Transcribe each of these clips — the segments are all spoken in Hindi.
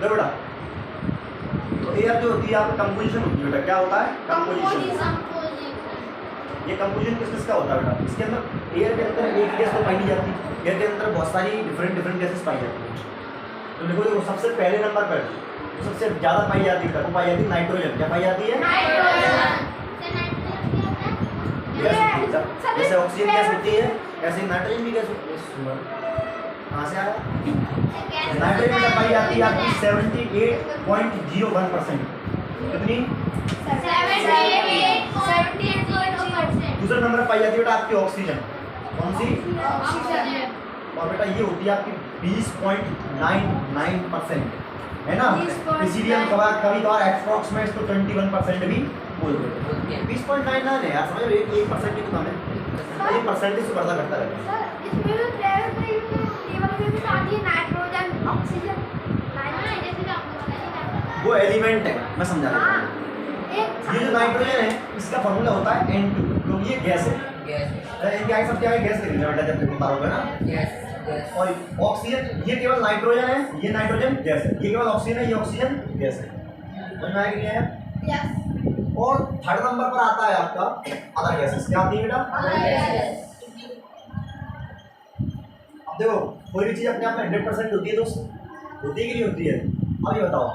देखो बेटा, तो एयर जो होती है आपका कंपोजिशन होती है बेटा, क्या होता है कंपोजिशन। ये कंपोजिशन किस किस का होता है बेटा, इसके अंदर एयर के अंदर एक गैस तो पाई नहीं जाती, एयर के अंदर बहुत सारी डिफरेंट गैसेस पाई जाती है। तो देखो देखो सबसे पहले नंबर पर जो सबसे ज़्यादा पाई जाती है वो पाई जाती है नाइट्रोजन। क्या पाई जाती है? जैसे ऑक्सीजन गैस होती है ऐसे नाइट्रोजन भी गैस होती है। कहाँ से आया? नाइट्रोजन में पाई जाती है आपकी 78.01%। कितनी? 78.01%। दूसरे नंबर पर पाई जाती है बेटा आपकी ऑक्सीजन। कौन सी? ऑक्सीजन। और बेटा ये होती है आपकी 20.99%, है ना। इसीलिए हम कभी कभार एप्रोक्स में इसको 21% भी बोल देते हैं। 20.99 है यार, समझ रहे हो, 1% की तो कम है, ये परसेंटेज से बढ़ता घटता रहता है। वो एलिमेंट है, मैं समझा रहा हूँ। ये जो नाइट्रोजन है इसका फॉर्मूला होता है N2, क्योंकि ये गैस है। इनके आगे सब क्या है? गैस लिख लेना बेटा जब तक बता होगा ना। और ऑक्सीजन ये केवल नाइट्रोजन है, ये नाइट्रोजन गैस है, ये केवल ऑक्सीजन है, ये ऑक्सीजन गैस है। समझ में आया कि नहीं आया? और थर्ड नंबर पर आता है आपका अदर गैसेस। क्या आती है बेटा? अब देखो कोई भी चीज अपने आप में 100% होती है दोस्त, होती है कि नहीं होती है? अब ये बताओ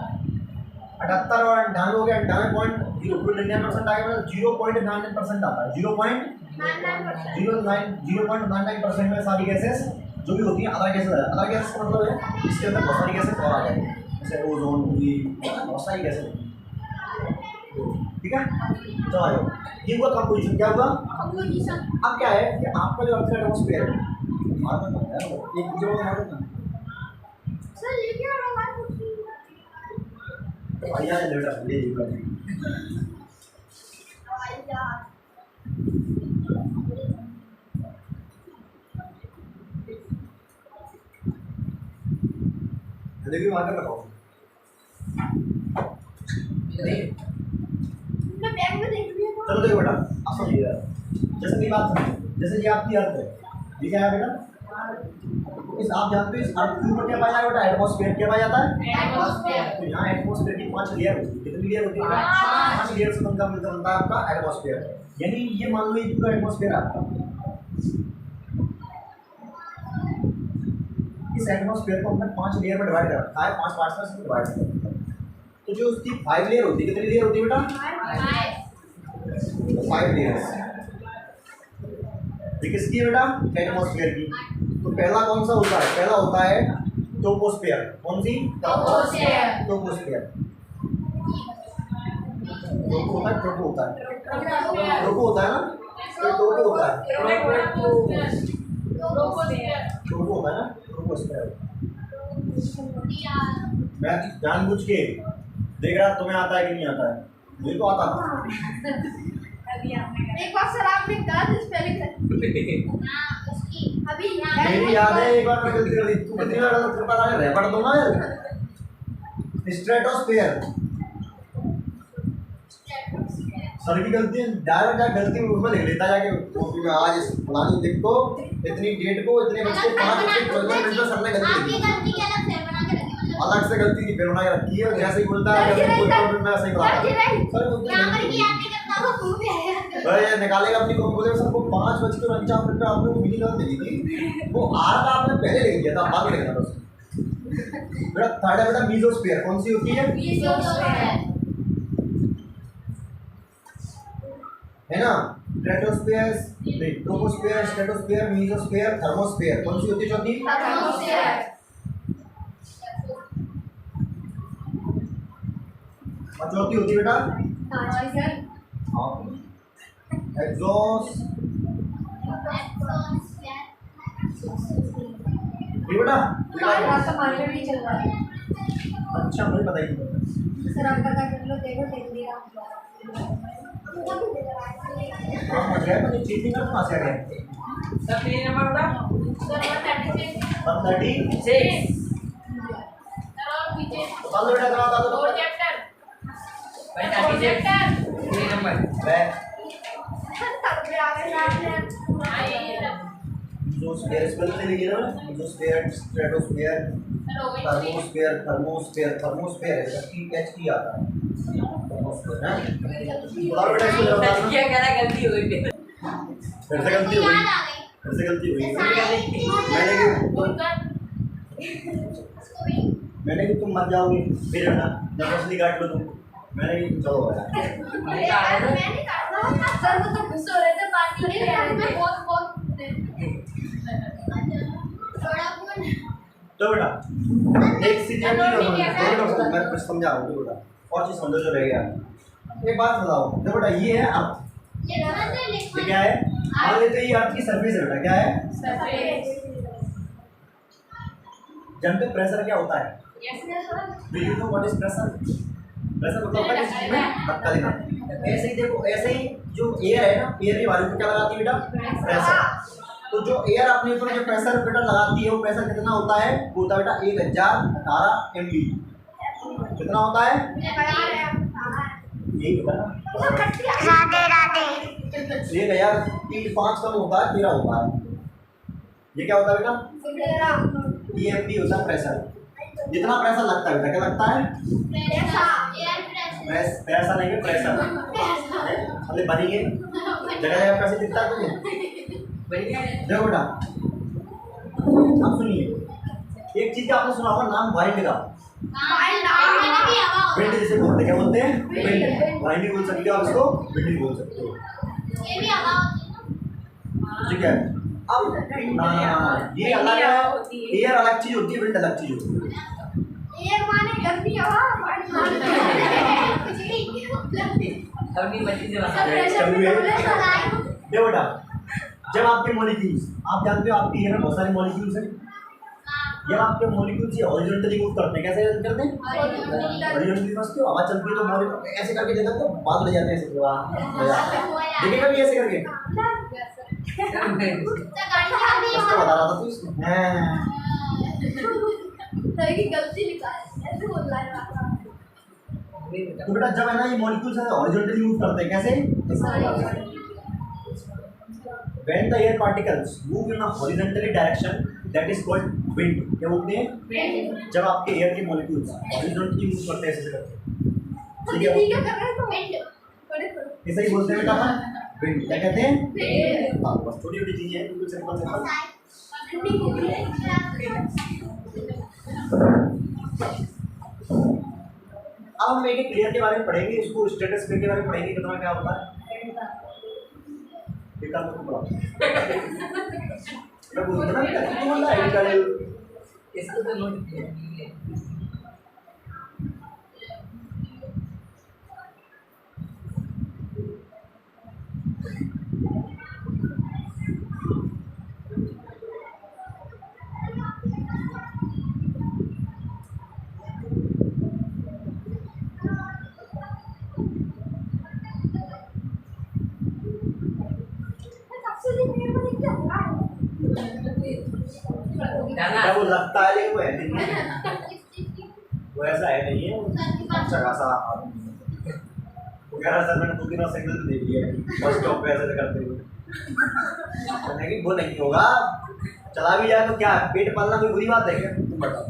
78 और 98 हो गया, 98.099% आ गया, 0.99% आता है। 0.99% में सारी गैसेस जो भी होती है अदर गैसेस है। अदर गैसेस का मतलब है इसके अंदर बहुत सारी गैसेस और आ जाएंगी, जैसे ओजोन हुई, बहुत सारी गैसेस होती है। ठीक है, चलो आ जाओ। ये हुआ कंपोजिशन। क्या हुआ? कंपोजिशन। अब क्या है कि आपका जो अर्थ एटमॉस्फेयर है, एक जो सर ये क्या हो रहा है? भैया ने बेटा ले ली बात। देखिए वहां का बताओ चलो देखो बेटा, आप समझिए जैसे मेरी बात समझिए, जैसे ये आपकी अर्थ है, ये क्या है बेटा? इस आप जानते हो इस अर्थ के ऊपर क्या पाया जाता है? एटमॉस्फेयर। क्या पाया जाता है? एटमॉस्फेयर। तो यहाँ एटमॉस्फेयर की 5 लेयर होती है। कितनी लेयर होती है? 5 लेयर से बनता है आपका एटमॉस्फेयर। यानी ये मान लो ये पूरा एटमॉस्फेयर आपका, इस एटमॉस्फेयर को हमने 5 लेयर में डिवाइड कर रखा है, 5 पार्ट्स में डिवाइड कर रखा है। तो जो उसकी 5 लेयर होती है, कितनी लेयर होती है बेटा? 5 लेयर्स। ये किसकी है बेटा? एटमॉस्फेयर की। तो पहला कौन सा होता है? पहला होता है ट्रोपोस्फेयर। कौन सी? ट्रोपोस्फेयर। ट्रोपोस्फेयर होता है, ट्रोपो होता है, ट्रोपो होता है ना, ट्रोपो होता है, ट्रोपो होता है ना, ट्रोपोस्फेयर। मैं जानबूझ के देख रहा तुम्हें आता है कि नहीं आता है? मुझे तो आता था। एक बार सर आपने गलत स्पेलिंग अभी मेरी याद है एक बार मैं गलती कर दी। तू कितनी बार गलत करता रहा है? रैपर दूंगा यार। स्ट्रेटोस्फेयर सर की गलती है, डायरेक्ट गलती उसमें लिख लेता जाके कॉपी में, आज इस फलानी दिन को इतनी डेट को इतने बजे 5:14 सर ने गलती अलग से गलती नहीं फिर बना के रखी है। जैसे ही बोलता है मैं ऐसे ही सर निकालेगा अपनी कॉपी। सबको 5:55 पे आपने मिली गलत दी थी, वो आर का आपने पहले लिख दिया था, बाद में लिखा था उसने। बेटा थर्ड है बेटा मीजोस्फीयर। कौन सी होती है? मीजोस्फीयर, है ना। Stratosphere, troposphere, stratosphere, mesosphere, thermosphere. कौन सी होती है चौथी? थर्मोस्फीयर। और चौथी होती है बेटा एग्जॉस्ट। ये बेटा नहीं चल रहा है। अच्छा मुझे बताइए सर आपका देखो देख लिया। हाँ मुझे मुझे चीटिंग कर कहाँ से आ गया? सर पेज नंबर बता। सर 136 सर और पीछे बता दो बेटा, बता दो दो चैप्टर भाई 36 पेज नंबर जो स्पेयर स्पेल से लिखिए ना, जो sphere stratosphere thermosphere thermosphere thermosphere है TH की आता है थर्मोस्फेयर है। और बेटा इसको जरा बताना क्या कह रहा है, गलती हो गई। फिर से गलती हुई फिर से गलती हुई मैंने कि तुम मत जाओगे फिर ना जबरदस्ती काट लो तुम मैंने कि चलो यार सर वो तो गुस्सा हो रहे थे पार्टी के लिए में बहुत तो बेटा एक चीज मैं कुछ समझा रहा हूँ बेटा और चीज समझो जो रह गया। एक बात बताओ देखो बेटा ये है अर्थ ये क्या है मान लेते हैं ये अर्थ की सरफेस है बेटा क्या है जब पे प्रेशर क्या होता है Do you know what is pressure? Pressure मतलब है किसी चीज में धक्का देना। ऐसे ही देखो ऐसे ही जो एयर है ना एयर की वायु को क्या लगाती है बेटा प्रेशर। तो जो एयर अपने ऊपर जो प्रेशर बेटा लगाती है वो प्रेशर कितना होता है वो होता है बेटा 1018 MB कितना होता है यही होता है राधे राधे 1005 कम होता है 13 होता है ये क्या होता है बेटा EMP होता है प्रेशर। जितना प्रेशर लगता है बेटा क्या लगता है पैसा नहीं है प्रेशर अरे बनेंगे जगह जगह पैसे दिखता है तुम्हें देखो बेटा अब सुनिए एक चीज का आपने सुना होगा नाम वाइंड का विंड जिसे बोलते क्या बोलते हैं विंड वाइंड बोल सकते हो आप इसको विंड बोल सकते हो ठीक है। अब ये अलग है एयर अलग चीज होती है विंड अलग चीज होती है। ये माने गर्मी हवा अपनी मर्जी से बता। देखो बेटा जब आपके मॉलिक्यूल्स आप जानते हो आपके एयर में बहुत सारे मॉलिक्यूल्स हैं जब आपके मॉलिक्यूल्स ये हॉरिजॉन्टली मूव करते हैं कैसे करते हैं हॉरिजॉन्टली समझते हो हवा चलती है तो मॉलिक्यूल ऐसे करके देते हैं तो बादल ले जाते हैं ऐसे देखिए कभी ऐसे करके उसको बता रहा था तू सर की गलती निकाल ऐसे बोल रहा है तो बेटा जब है ना ये मॉलिक्यूल्स है हॉरिजॉन्टली मूव करते हैं कैसे when the air particles move in a horizontally direction that is called wind क्या बोलते हैं जब आपके एयर के मॉलिक्यूल्स हॉरिजॉन्टली मूव करते हैं ऐसे करते हैं ठीक है कर रहे तो विंड ऐसे ही बोलते हैं बेटा अपन विंड क्या कहते हैं हाँ बस छोटी छोटी चीजें हैं बिल्कुल सिंपल सिंपल। अब हम एक क्लियर के बारे में पढ़ेंगे इसको स्टेटस के बारे में पढ़ेंगे कितना क्या होता है ये काम तो पढ़ा मैं बोलता ना क्या तू बोल रहा है निकाले इसको तो नोट किया क्या वो लगता है लेकिन वो है नहीं वो ऐसा है नहीं है अच्छा खासा वो कह रहा सर मैंने 2 दिन सिग्नल दे दिया बस स्टॉप पे ऐसे करते हुए नहीं वो नहीं होगा चला भी जाए तो क्या पेट पालना कोई बुरी बात है क्या तुम बताओ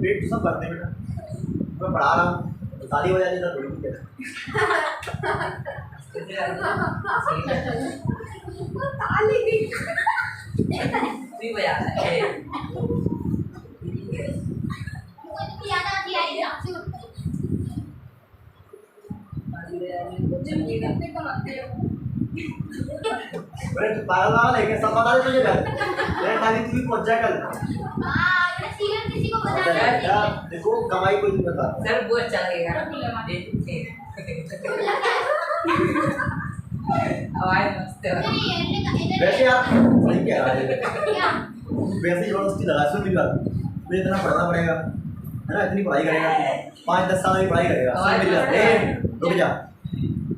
पेट तो सब करते हैं बेटा मैं पढ़ा रहा हूँ शादी हो जाती है थोड़ी कुछ भी बजा है अरे तू पागल है क्या सब बता दे तुझे कल मैं खाली तू भी पहुंच जा कल देखो कमाई कोई नहीं बता सर वो चलेगा आवाज मस्त है वैसे यार सही कह रहा है वैसे ही जबरदस्ती लगा सुन मेरी बात तुझे इतना पढ़ना पड़ेगा है ना इतनी पढ़ाई करेगा 5-10 साल की पढ़ाई करेगा सुन मेरी बात रुक जा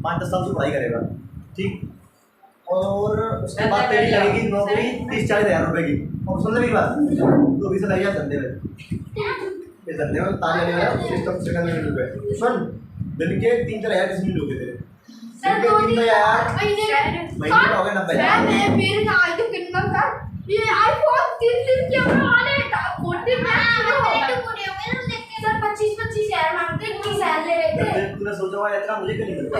5-10 साल की पढ़ाई करेगा ठीक और उसके बाद तेरी लगेगी नौकरी 30-40 हज़ार रुपए की और सुन ले मेरी बात तो अभी से लग जा धंधे में ये धंधे में ताने वाला सिस्टम से करने रुपए सुन दिन के 3-4 हज़ार किसी नहीं लोगे तेरे सर दिन के 3 हज़ार महीने हो गए 90 मैं फिर ना आई तो कितना था ये आईफोन 3 दिन के अपने वाले मोटी सर 25-25 शहर मांगते 21 शहर ले रहे थे। तूने सोचा हुआ इतना मुझे क्यों नहीं मिलता?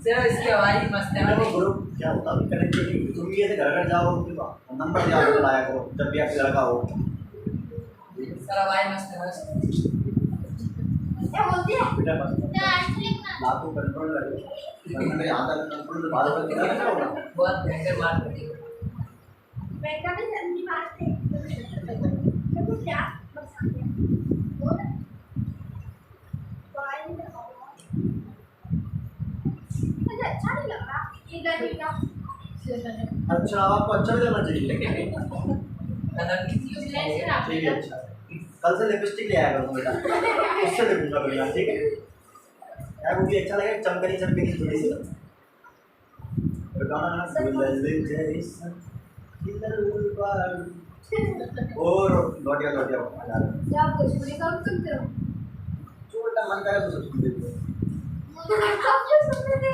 सर इसकी आवाज ही मस्त है देखो ग्रुप क्या होता है कनेक्टिविटी, तुम भी ऐसे घर घर जाओ नंबर दिया लाया करो जब भी आपके लड़का हो। सर आवाज मस्त है मस्त। क्या बोलती है? बेटा बस लातू कंट्रोल करो, मैंने आधा कंट्रोल से बाहर कर दिया ना होगा। बहुत भयंकर मार पड़ी है। बेटा भी जल्दी मारते देखो क्या बताते हैं मुझे अच्छा नहीं लग रहा ये गरीब का। अच्छा आपको अच्छा नहीं लगना चाहिए। कलर की चीज है ठीक है अच्छा, कल से लिपस्टिक ले आया करूँ बेटा, उससे लिखूंगा बढ़िया ठीक है। यार मुझे अच्छा लगे चमकनी चमकनी थोड़ी सी और लौट गया क्या भोजपुरी का सुनते हो? छोटा मन करे तो सुन लेते हो। सब कुछ सुनते थे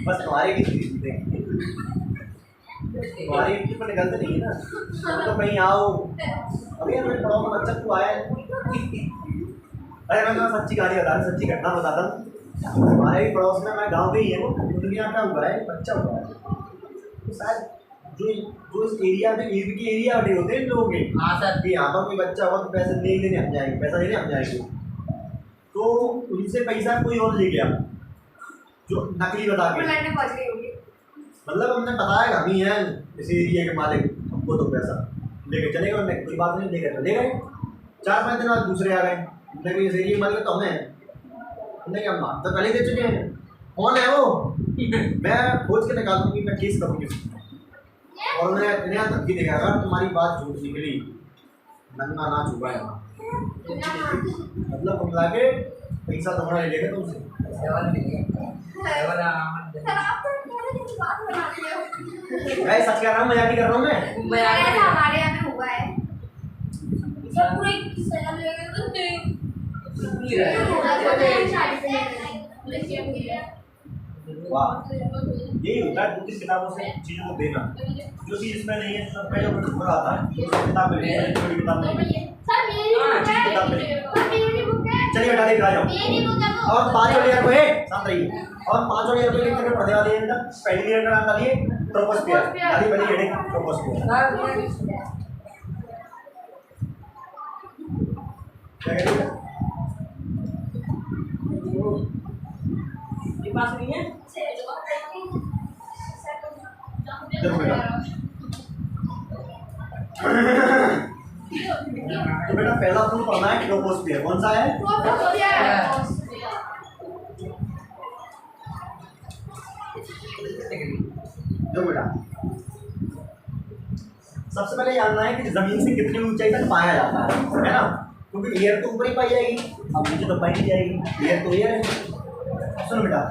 बस तुम्हारे की चीज देखेंगे, तुम्हारी यूट्यूब पर निकलते नहीं है ना, तो कहीं आओ अभी मेरे पड़ोस में बच्चा तू आया। अरे मैं तुम्हें सच्ची कहानी बता रहा, सच्ची घटना बताता हूँ। हमारे भी पड़ोस में, मैं गाँव में ही है वो दुनिया का हुआ है बच्चा हुआ है, तो शायद जो जो इस एरिया में ईद की एरिया वाले होते हैं लोगों के, हाँ सर कि यहाँ पर कोई बच्चा हुआ तो पैसे नहीं लेने हम जाएंगे, पैसा लेने हम जाएंगे, तो उनसे पैसा कोई और ले गया जो नकली बता के। लड़ने पहुंच गई होगी। मतलब हमने बताया हम ही हैं इस एरिया के मालिक, हमको तो पैसा लेके चले गए, उन्होंने कोई बात नहीं लेकर चले गए। 4-5 दिन बाद दूसरे आ गए, हमने कहा इस एरिया के मालिक तो हमें हैं, हमने कहा हम तो पहले दे चुके हैं, कौन है वो मैं खोज के निकालूंगी, मैं केस करूँगी। और उन्हें नया धमकी देगा अगर तुम्हारी बात झूठ निकली नंगा ना छुपा है वहाँ, मतलब हम लाके पैसा तुम्हारा ले लेगा तुमसे। सेवन मिलिए सेवन सर आप तो कहने की बात बना रहे हो। मैं सच कह रहा हूँ, मजाक नहीं कर रहा हूँ मैं। ऐसा हमारे यहाँ में हुआ है। सब पूरे 21 शहर ले गए तो नहीं। वाह यही होता है दूसरी किताबों से चीज़ों को देना, जो चीज़ इसमें नहीं है सब पहले वो ऊपर आता है, किताब में छोटी किताब में। सर मेरी बुक है। सर मेरी बुक है। चलिए हटा दे आ जाओ। मेरी बुक है वो। और 5 वाले यार को है शांत रहिए, और 5 वाले यार को लिख करके पढ़ने वाले हैं ना, पहली ईयर का नाम डालिए ट्रोपोस्फियर, डालिए पहली हेडिंग ट्रोपोस्फियर। क्या करेंगे ये पास नहीं है देखो बेटा, तो बेटा पहला फूल पढ़ना है ट्रोपोस्फियर, कौन सा है? देखो बेटा सबसे पहले जानना है कि जमीन से कितनी ऊंचाई तक पाया जाता है ना, क्योंकि एयर तो ऊपर ही पाई जाएगी, अब नीचे तो पाई नहीं जाएगी, एयर तो एयर है। सुनो बेटा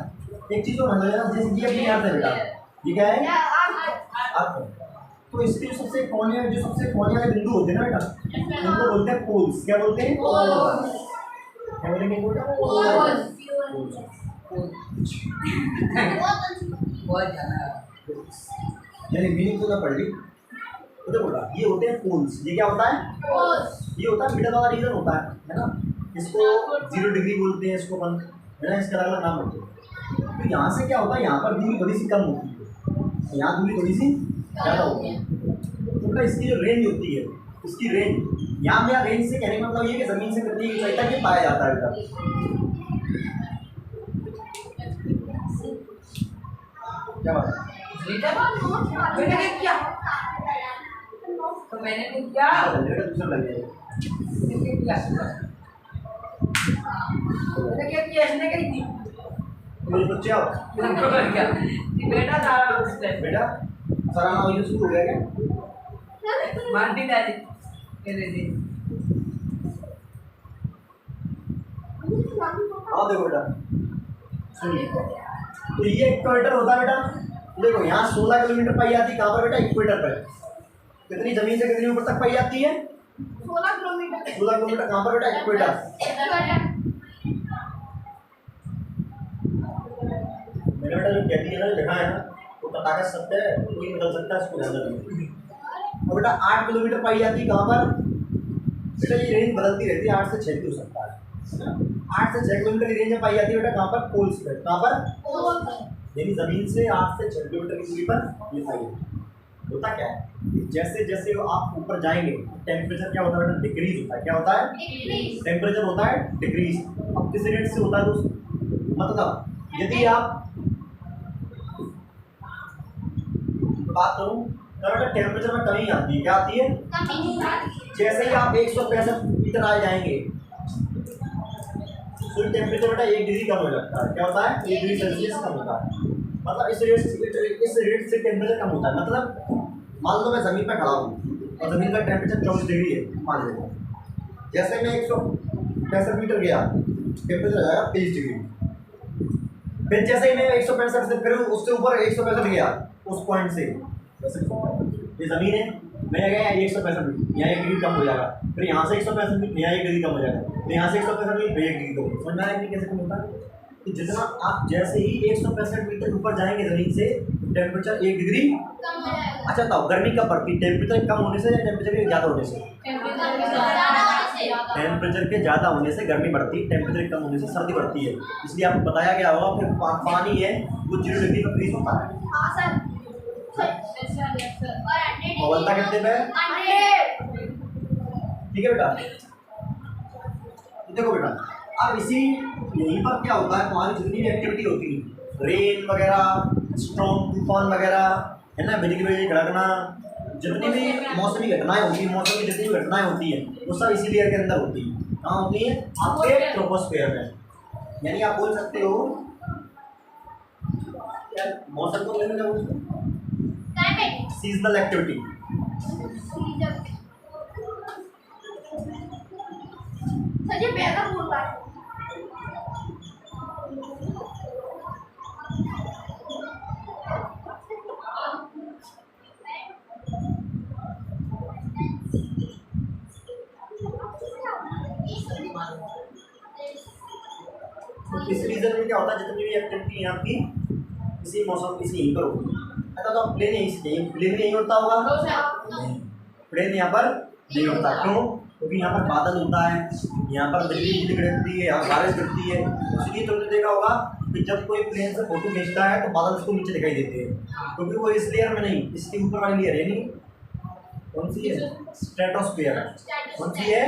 एक चीज और समझ लेना, जैसे ये अपनी अर्थ है बेटा, ये क्या है अर्थ, तो इसके जो सबसे कोने वाले बिंदु होते हैं ना बेटा, उनको बोलते हैं पोल्स। क्या बोलते हैं? क्या बोलेंगे? बहुत ज्यादा यानी मीनिंग तो ना पढ़ ली तो देखो बेटा ये होते हैं पोल्स। ये क्या होता है? ये होता है मिडल वाला रीजन होता है ना, इसको 0 डिग्री बोलते हैं, इसको अपन है ना, इसका अलग नाम होता है। तो यहाँ से क्या होता है, यहाँ पर दूरी थोड़ी सी कम होती है, यहाँ दूरी थोड़ी सी ज़्यादा होती है, तो बेटा इसकी जो रेंज होती है, इसकी रेंज यहाँ मेरा रेंज से कहने का मतलब ये कि ज़मीन से कितनी ऊंचाई तक ये पाया जाता है बेटा। क्या बात है? मैंने क्या तो मैंने तो क्या दूसरा लग जाएगा। मैंने क्या किया इसने कही थी मेरे बच्चे आओ बेटा था उससे बेटा सराहना हुई शुरू हो गया क्या? मानती दादी कह रही थी हाँ देखो बेटा सुनिए, तो ये इक्वेटर होता है बेटा, देखो यहाँ 16 किलोमीटर पाई जाती है, कहाँ पर बेटा? इक्वेटर पर। कितनी जमीन से कितनी ऊपर तक पाई जाती है? 16 किलोमीटर। 16 किलोमीटर कहाँ पर बेटा? इक्वेटर। मेरे बेटा जो कहती है ना लिखा है ना वो पटाखा सत्य है, कोई निकल सकता है, इसको ध्यान रखिए। और बेटा 8 किलोमीटर पाई जाती है कहाँ पर? बेटा ये रेंज बदलती रहती है, 8 से 6 भी हो सकता है ना। 8 से 6 किलोमीटर की रेंज में पाई जाती है बेटा कहाँ पर? पोल्स पे। कहाँ पर? यानी जमीन से 8 से 6 किलोमीटर की दूरी पर ये पाई जाती है। होता क्या है कि जैसे जैसे आप ऊपर जाएंगे टेम्परेचर क्या होता है बेटा? डिक्रीज होता है। क्या होता है? टेम्परेचर होता है डिक्रीज। अब किस रेट से होता है दोस्तों? मतलब यदि आप बात करूं तो बेटा टेम्परेचर में कमी आती है। क्या आती है? जैसे ही आप 165 मीटर आ जाएंगे तो टेम्परेचर बेटा 1 डिग्री कम हो जाता है। क्या होता है? 1 डिग्री सेल्सियस कम होता है। मतलब इस रेट से टेम्परेचर कम होता है। मतलब मान लो मैं ज़मीन पर खड़ा हूँ और ज़मीन का टेम्परेचर 24 डिग्री है मान लीजिए। जैसे मैं 165 मीटर गया टेम्परेचर आ जाएगा 23 डिग्री। फिर जैसे ही मैं 165 से फिर उससे ऊपर 165 गया उस पॉइंट से, जैसे ये ज़मीन है, मैं गया 165 मीटर, यहाँ 1 डिग्री कम हो जाएगा। फिर यहाँ से 165 मीटर, यहाँ 1 डिग्री कम हो जाएगा। फिर यहाँ से 165 मीटर, 1 डिग्री कम। समझ में आया कि कैसे कम होता है? कि जितना आप जैसे ही 165 मीटर ऊपर जाएंगे ज़मीन से टेम्परेचर 1 डिग्री। अच्छा बताओ गर्मी कब बढ़ती है? टेम्परेचर कम होने से या टेम्परेचर के ज़्यादा होने से? टेम्परेचर के ज़्यादा होने से गर्मी बढ़ती है, टेम्परेचर कम होने से सर्दी बढ़ती है। इसलिए आपको बताया गया होगा कि पानी है वो 0 डिग्री पर फ्रीज होता है। उबलता कितने पे? ठीक है बेटा। देखो बेटा अब इसी यहीं पर क्या होता है, तुम्हारी जितनी भी एक्टिविटी होती है, रेन वगैरह, स्टॉर्म, तूफान वगैरह, है ना, बिजली बिजली कड़कना, जितनी भी मौसमी घटनाएं होती हैं, मौसम की जितनी भी घटनाएं होती हैं वो सब इसी लेयर के अंदर होती है। कहाँ होती है? आपके ट्रोपोस्फेयर में। यानी आप बोल सकते हो यार मौसम को लेकर क्या बोलते हैं? Seasonal activity. सर ये बेहतर बोल रहा है। इस रीजन में क्या होता है, जितनी भी एक्टिविटी है आपकी इसी मौसम इसी यहीं पर होती है। ऐसा तो आप प्लेन यहीं होता होगा, प्लेन यहाँ पर नहीं होता। क्यों? क्योंकि यहाँ पर बादल होता है, यहाँ पर बिजली गिरती है, यहाँ बारिश गिरती है। इसलिए तुमने देखा होगा कि जब कोई प्लेन से फोटो खींचता है तो बादल उसको नीचे दिखाई देते हैं, क्योंकि वो इस लेयर में नहीं, इसके ऊपर वाली लेयर है। नहीं कौन सी है? स्ट्रेटोस्फीयर। कौन सी है?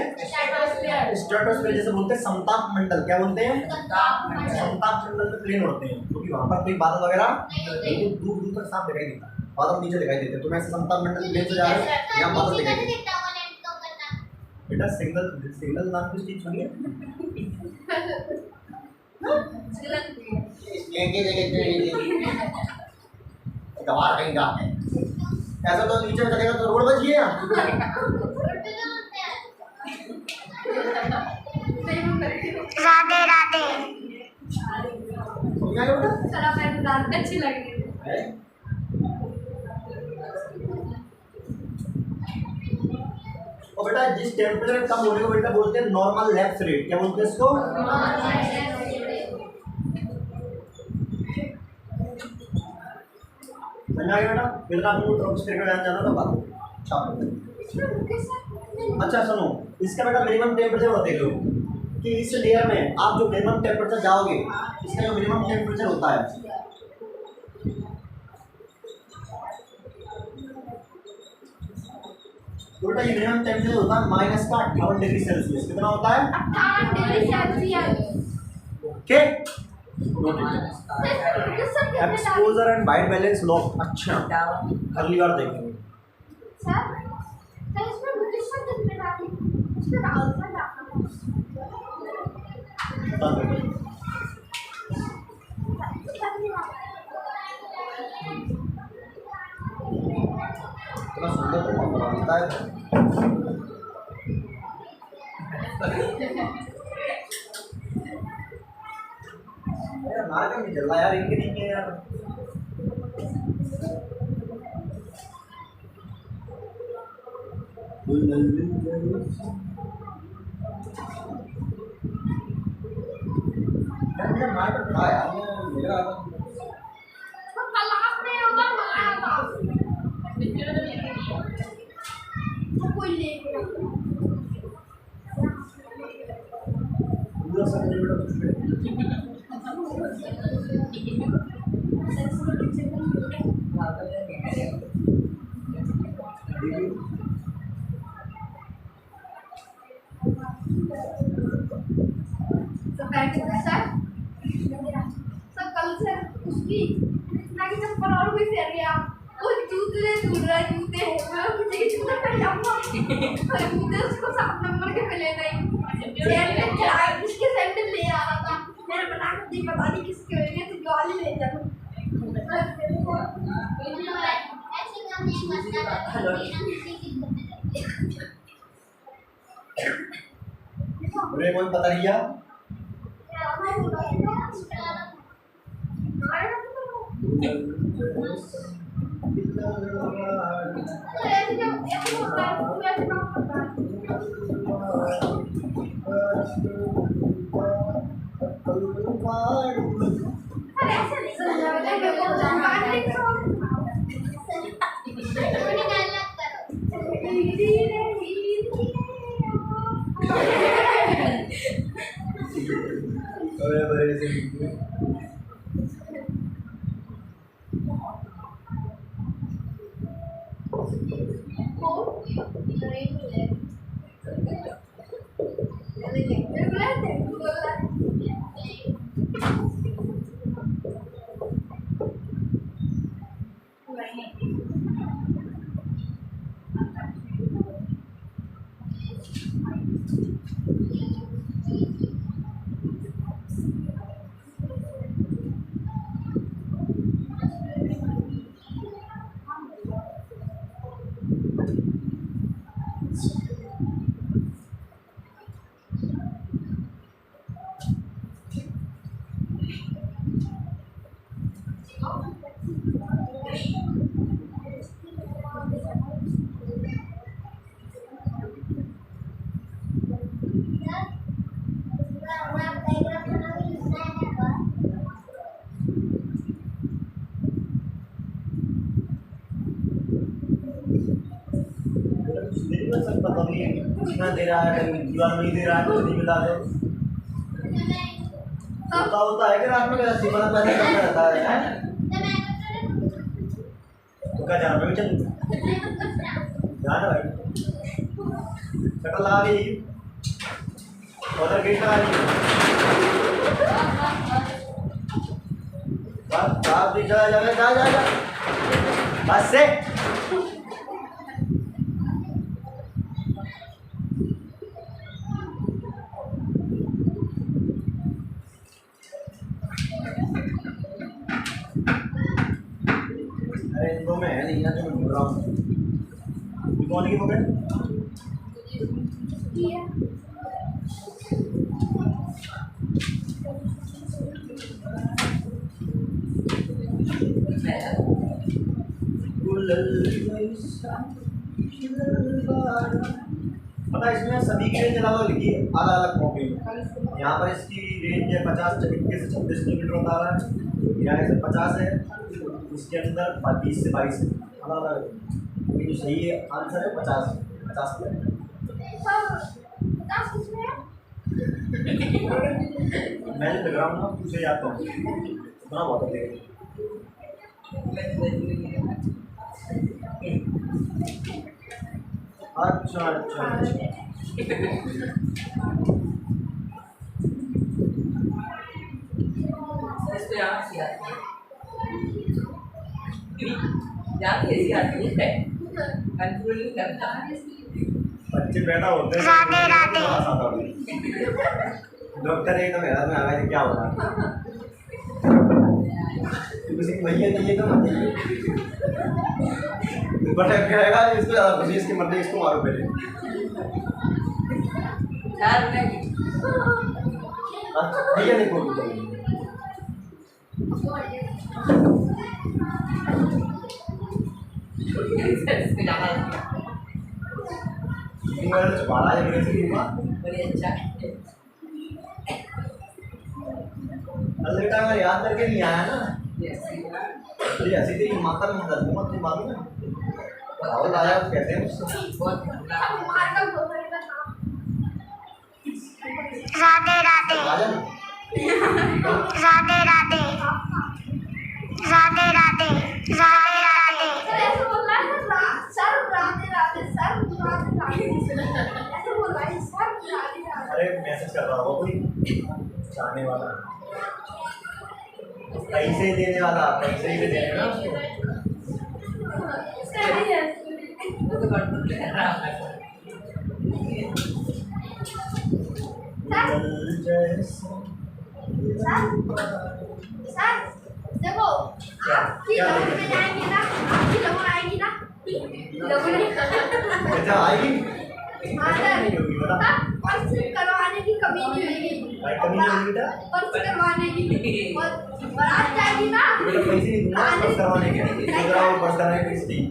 स्ट्रेटोस्फीयर। जैसे बोलते हैं समताप मंडल। क्या बोलते हैं? समताप मंडल में प्लेन होते हैं, क्योंकि वहाँ पर कोई बादल वगैरह नहीं, दूर दूर तक साफ दिखाई देता है, बादल नीचे दिखाई देते हैं। तो मैं समताप मंडल प्लेन से जा रहा हूँ, यहाँ बादल दिखाई देते हैं। बेटा सिग्नल नाम की चीज सुनिए। गवार कहेगा ऐसा तो नीचे चलेगा तो रोड बच गया। राधे राधे। अच्छी लगी। और बेटा जिस टेम्परेचर कम होने को बेटा बोलते हैं नॉर्मल लैप्स रेट। क्या बोलते हैं इसको? समझ आ गया बेटा? फिर आपको ट्रोपोस्फीयर का जाना था बात। अच्छा सुनो, इसका बेटा मिनिमम टेम्परेचर होते हैं कि इस लेयर में आप जो मिनिमम टेम्परेचर जाओगे, इसका जो मिनिमम टेम्परेचर होता है तो बेटा ये मिनिमम टेम्परेचर होता है माइनस का 58 डिग्री सेल्सियस। कितना होता है? 58 degree Celsius. Okay exposure and white balance law. अच्छा अगली बार देखेंगे। सर इसमें ब्रिटिश शब्द कितने डाले? इसमें डालना इतना सुंदर बना देता है। यार नाक में जल रहा यार, इनके नहीं है यार। मेरा नाक था यार, मेरा कल आपने उधर मंगाया था। तो सब मुझे बेटा कुछ तो पैकेट के साथ सब कल से उसकी इतना कि चप्पल और भी फेर गया वो जूते ढूंढ रहा है जूते मैं मुझे ये जूते पहन जाऊंगा और जूते उसको 7 नंबर के मिले नहीं सैंडल क्या उसके सैंडल ले आ रहा था मैंने बता दी पता नहीं किसके लिए तो गाली ले जा अरे कोई पता नहीं क्या अरे बड़े से पता नहीं कितना दे रहा है दीवार नहीं दे रहा है नहीं बता दो होता है कि रात में कैसे सिमरन पैसा करता रहता है तो क्या जाना भाई चल जाना भाई शक्ल लगा ली उधर गेट लगा ली बाप जा जा जा जा जा बस से इनको मैं है नहीं ना जो मैं ढूंढ रहा हूँ कौन की पकड़ पता इसमें सभी की रेंज अलग लिखी है अलग अलग कॉपी में यहाँ पर इसकी रेंज है 50 से 26 किलोमीटर बता रहा है यहाँ से 50 है इसके अंदर 20 से 22 है अलग अलग जो सही है आंसर है 50 मैं लग रहा हूँ ना पूछे जाता हूँ इतना बहुत है अच्छा अच्छा बच्चे पैदा होते हैं डॉक्टर एकदम हैरान में आ गए क्या हो रहा है किसी भैया नहीं है तो मत बट कहेगा इसको ज़्यादा खुशी इसकी मर्जी इसको मारो पहले भैया नहीं बोल छुपाना है मेरे से बेटा अगर याद करके नहीं आया ना ये ऐसी तेरी माता में मदद मत नहीं मालूम है राहुल आया कहते हैं राधे राधे आ जा। राधे राधे राधे राधे राधे राधे। सर ऐसे बोल रहा है सर राधे राधे सर राधे राधे ऐसे बोल रहा है सर राधे राधे। अरे मैसेज कर रहा होगा कोई जाने वाला, पैसे देने वाला, पैसे ही देने ना उसको। सही है। सर देखो आपकी लगन में जाएंगे ना, आपकी लगन आएगी ना, लगन अच्छा आएगी? हाँ सर, नहीं होगी बता। सर पर्स करवाने की कमी नहीं होगी, भाई कमी नहीं होगी बेटा? पर्स करवाने की और बारात जाएगी ना, बेटा पैसे नहीं दूंगा पर्स करवाने के, दूसरा वो पर्स कराने के इसलिए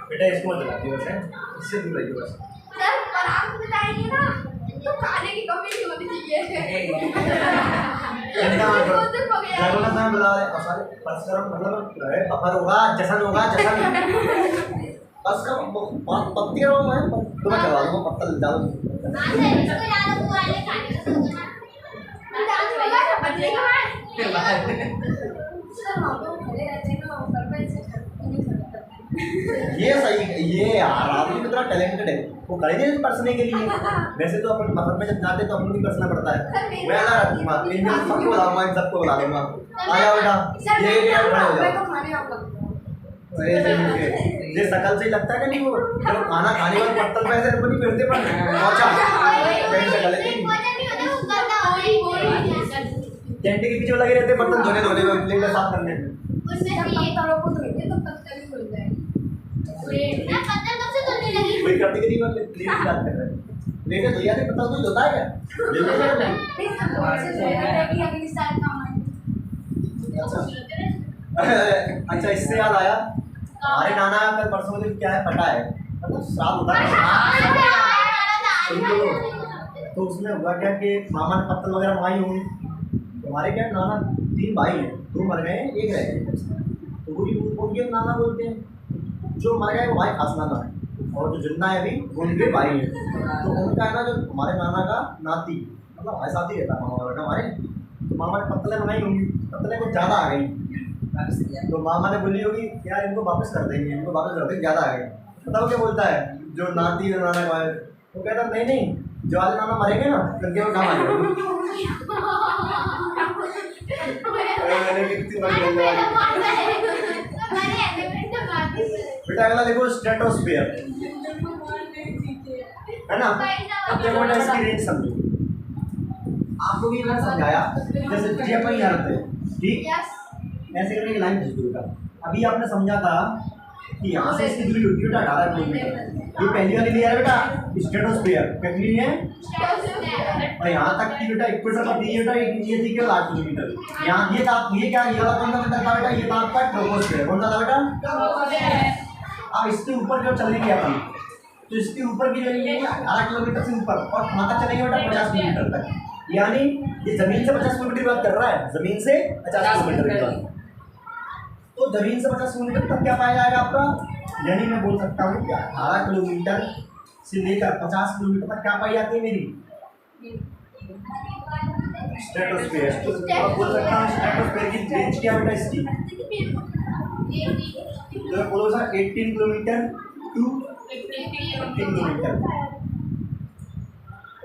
बेटा इसको मत दिलाती बस है, इससे दूर रहिए बस। सर बारात में जाएंगे ना तो खाने की कमी नहीं होनी चाहिए। चिंता मत करो, बहुत दिन हो गया। जागो ना समय बुला रहे और सारे पर्स करो मतलब अरे बफर होगा, जशन होगा, जशन पर्स का पत्ती रहो मैं तुम्हें करवा दूंगा पत्ता डालो। डांस वाला क्या बजने का है? सर हम लोग खड़े रहते हैं ना ऊपर पे से नहीं करता। ये सही, ये यार आदमी कितना टैलेंटेड है, वो खड़े नहीं परसने के लिए। वैसे तो अपन बफर में जब जाते तो अपन को भी परसना पड़ता है। मैं ना रखूंगा इन सबको बुलाऊंगा, इन सबको बुला लूंगा। आया बेटा ये खड़े हो जाओ। खाने आऊंगा। ये शकल से ही लगता है कि नहीं वो जब खाना खाने वाले पत्तल पे ऐसे नहीं फिरते पर पहुंचा पेट से गले की टेंट के पीछे लगे रहते बर्तन धोने में, प्लेट साफ करने में। कोई करते कि नहीं वाले प्लेट की बात कर रहे हैं, प्लेट धोया नहीं पत्तल कोई धोता है क्या? अच्छा इससे याद आया, हमारे नाना कल परसों दिन क्या है पता है, मतलब श्राद्ध होता है तो उसमें हुआ क्या कि मामा ने पत्तल वगैरह मंगाई होंगी। हमारे क्या नाना 3 भाई हैं, 2 मर गए एक रह गए, तो वो भी उनके नाना बोलते हैं। जो मर गए वो भाई खास नाना है और जो जिंदा है अभी वो उनके भाई हैं। तो उनका है ना जो हमारे नाना का नाती मतलब हमारे साथ ही रहता है मामा का हमारे, तो मामा ने पत्तलें मंगाई होंगी, पत्तलें कुछ ज़्यादा आ गई तो मामा ने बोली होगी यार इनको वापस कर देंगे, इनको वापस कर देंगे, ज़्यादा आ गए। बताओ क्या बोलता है जो नाती और नाना का है, वो कहता नहीं नहीं जो वाले नाना मरेंगे ना उनके वो काम आ जाएगा। बेटा अगला देखो स्ट्रेटोस्फीयर है ना। अब देखो बेटा इसकी रेंज समझो, आपको भी मैंने समझाया जैसे जी अपन यहाँ रखते हैं ठीक ऐसे करके लाइन खींच दो बेटा। अभी आपने समझा था कि यहाँ से इसकी दूरी होती है बेटा 18 किलोमीटर, ये पहली वाली लेयर है बेटा स्ट्रेटोस्फीयर, कितनी है और यहाँ तक की बेटा इक्वेटर का दी बेटा ये थी केवल 8 किलोमीटर। यहाँ ये था ये क्या ये वाला कौन सा मीटर था बेटा, ये था आपका ट्रोपोस्फीयर। कौन सा था बेटा? अब इसके ऊपर जो चलेंगे अपन तो इसके ऊपर की जो ये 18 किलोमीटर से ऊपर और कहाँ तक चलेंगे बेटा 50 किलोमीटर तक, यानी ये जमीन से 50 किलोमीटर की बात कर रहा है, जमीन से 50 किलोमीटर की बात। तो जमीन से 50 किलोमीटर तक क्या पाया जाएगा आपका, यानी मैं बोल सकता हूँ कि 18 किलोमीटर से लेकर 50 किलोमीटर तक क्या पाई जाती है मेरी स्ट्रेटोस्फीयर। तो बोल सकता हूँ स्ट्रेटोस्फीयर की रेंज क्या बेटा इसकी, तो बोलो सर 18 किलोमीटर टू 50 किलोमीटर।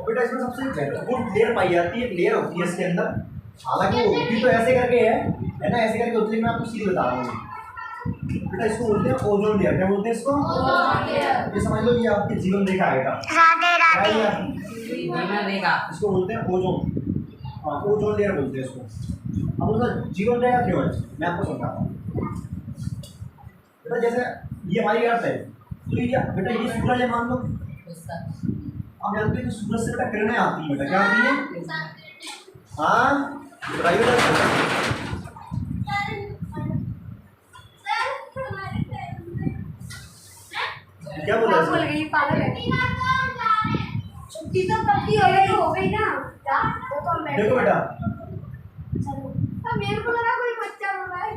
बेटा इसमें सबसे महत्वपूर्ण लेयर पाई जाती है, लेयर होती है इसके अंदर, हालांकि वो होती तो ऐसे करके है ना, ऐसे करके होती है। मैं आपको सीधी बता रहा हूँ बेटा, इसको बोलते हैं ओजोन लेयर। क्या बोलते हैं इसको? ये समझ लो ये आपके जीवन रेखा आएगा, इसको बोलते हैं ओजोन, हाँ ओजोन लेयर बोलते हैं इसको। अब उसका जीवन रेखा क्यों है मैं आपको समझाता हूँ बेटा। जैसे ये हमारी अर्थ है तो ये बेटा ये सूरज है मान लो, आप जानते हैं कि सूरज से बेटा किरणें आती हैं, बेटा क्या आती है? हाँ बताइए क्या बोल रहे हैं? छुट्टी तो कभी हो गई ना क्या? वो तो मैं देखो बेटा मेरे को लगा कोई बच्चा रो रहा है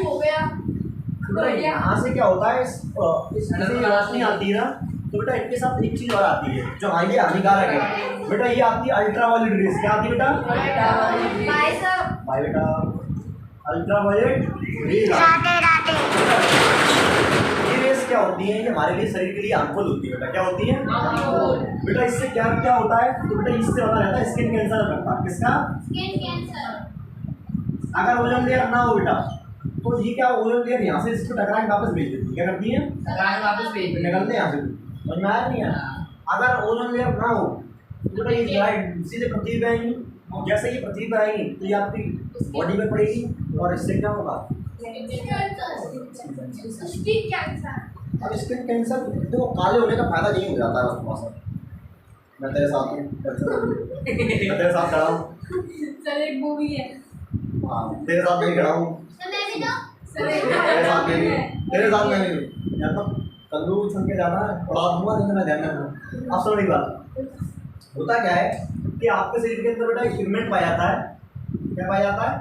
हो गया। यहाँ से क्या होता है इस रोशनी आती है ना तो बेटा इनके साथ एक चीज और आती है जो ये हानिकारक है बेटा, ये आती है अल्ट्रावायलेट रेस। क्या आती है बेटा? Bye sir. बाय बेटा, अल्ट्रावायलेट रेस। राधे राधे ये रेस क्या होती है? ये हमारे लिए शरीर के लिए हार्मफुल होती है बेटा। क्या होती है? बेटा इससे क्या क्या होता है? तो बेटा इससे होता रहता है स्किन कैंसर करता है। किसका? Skin cancer. अगर ओजोन लेयर ना हो बेटा तो ये क्या, ओजोन लेयर यहाँ से इसको टकरा के वापस भेज देती है। क्या करती है? निकलते हैं यहाँ से। समझ में आया नहीं आया? अगर ओजोन लेयर ना हो तो बेटा ये लाइट सीधे पृथ्वी पे आएंगी, और जैसे ही पृथ्वी पे आएंगी तो ये आपकी बॉडी में पड़ेगी, और इससे क्या होगा? Skin cancer. अब स्किन कैंसर देखो, काले होने का फायदा यही हो जाता है बस थोड़ा सा। मैं तेरे साथ हूँ, मैं तेरे साथ खड़ा हूँ। सर एक मूवी है। हाँ तेरे साथ मैं खड़ा हूँ, सर तेरे साथ मैं भी, तेरे साथ मैं भी। यार तो कल्लू छन के जाना है और आप हुआ देखना ध्यान रखना। अब सुनो एक बात, होता क्या है कि आपके शरीर के अंदर बेटा एक पिगमेंट पाया जाता है। क्या पाया जाता है?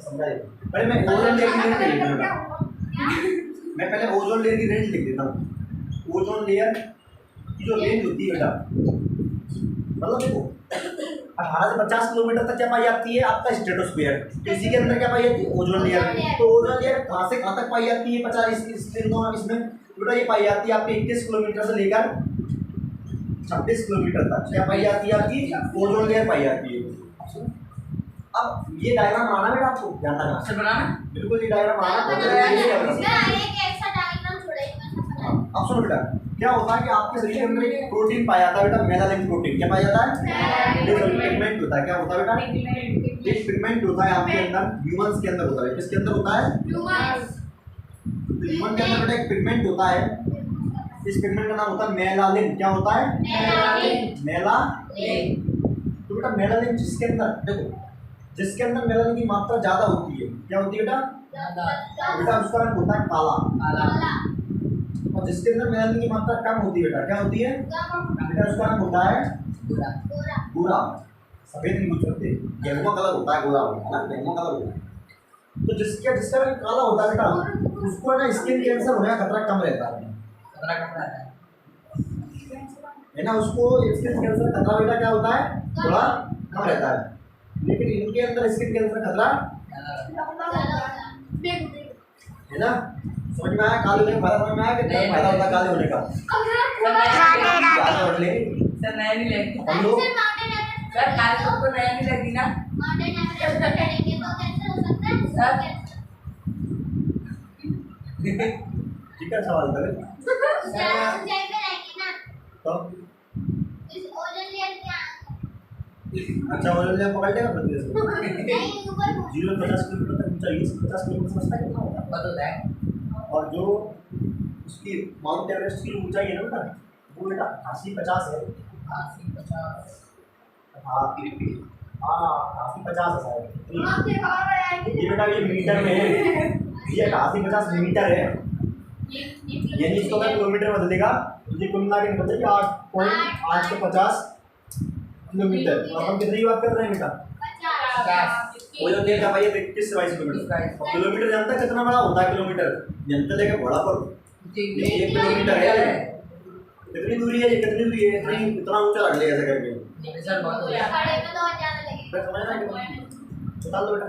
समझाइए। पहले मैं ओजोन लेयर की रेंज लिख देता हूँ। मैं पहले ओजोन लेयर की रेंज लिख देता हूँ। ओजोन लेयर की जो रेंज होती है बेटा, मतलब देखो 18 से 50 किलोमीटर तक क्या पाई जाती है? आपका स्ट्रेटोस्फीयर। तो इसी के अंदर क्या पाई जाती है? Ozone layer. तो ओजोन लेयर कहाँ से कहाँ तक पाई जाती है? 50 इसमें बेटा ये पाई जाती है आपके 21 किलोमीटर से लेकर 26 किलोमीटर तक। क्या पाई जाती है? आपकी ओजोन लेयर पाई जाती है। अब ये डायग्राम बनाना बेटा, आपको ध्यान रखना से बनाना। बिल्कुल ये डायग्राम बनाना। अब सुनो बेटा, क्या होता है कि आपके शरीर के अंदर एक प्रोटीन पाया जाता है बेटा, मेलानिन प्रोटीन। क्या पाया जाता है? पिगमेंट होता है। क्या होता है बेटा? एक पिगमेंट होता है आपके अंदर, ह्यूमंस के अंदर होता है। किसके अंदर होता है? तो ह्यूमन के अंदर बेटा एक पिगमेंट होता है, इस पिगमेंट का नाम होता है मेलानिन। क्या होता है? मेलानिन। तो बेटा मेलानिन जिसके अंदर, देखो जिसके अंदर मेलानिन की मात्रा ज्यादा होती है, क्या होती है बेटा? बेटा उसका रंग होता है काला। और जिसके अंदर मेलानिन की मात्रा कम होती है बेटा, क्या होती है बेटा? उसका रंग होता है भूरा। सफेद नहीं होते, गेहूं कलर होता है, गोरा होता है, गेहूं कलर होता है। तो जिसका रंग काला होता है बेटा, उसको ना स्किन कैंसर होने का खतरा कम रहता है ना। उसको स्किन कैंसर खतरा बेटा क्या होता है? थोड़ा कम रहता है। लेकिन इनके अंदर स्किन कैंसर खतरा है ना। समझ में आया? काले होने का फायदा समझ में आया? कितना फायदा होता है काले होने का? राधे और ले सर नया नहीं लगती। हम लोग सर काले को नया नहीं लगती ना। ठीक है, सवाल करें तो अच्छा ओजोन लेयर पकड़ लेगा पृथ्वी से 0-50 किलोमीटर तक ऊंचाई है। 50 किलोमीटर समझता है कितना होगा? पता है। और जो उसकी माउंट एवरेस्ट की ऊंचाई है ना बेटा, वो बेटा 80-50 है। 80-50। हाँ 80-50 है शायद। ये बेटा ये मीटर में है, ये 80-50 मीटर है। यानी इसको अगर किलोमीटर में बदलेगा तो ये कुल मिला के निकल जाएगा 8.850 किलोमीटर। और हम कितनी की बात कर रहे हैं बेटा? ओजोन लेयर का भाई 21 से 22 किलोमीटर। किलोमीटर जानता है कितना बड़ा होता है? किलोमीटर जनता लेके बड़ा पर 1 किलोमीटर है। कितनी दूरी है? ये कितनी दूरी है? इतना ऊंचा रख ले ऐसे करके। सर बहुत हो गया। समझ रहा है? बता दो बेटा।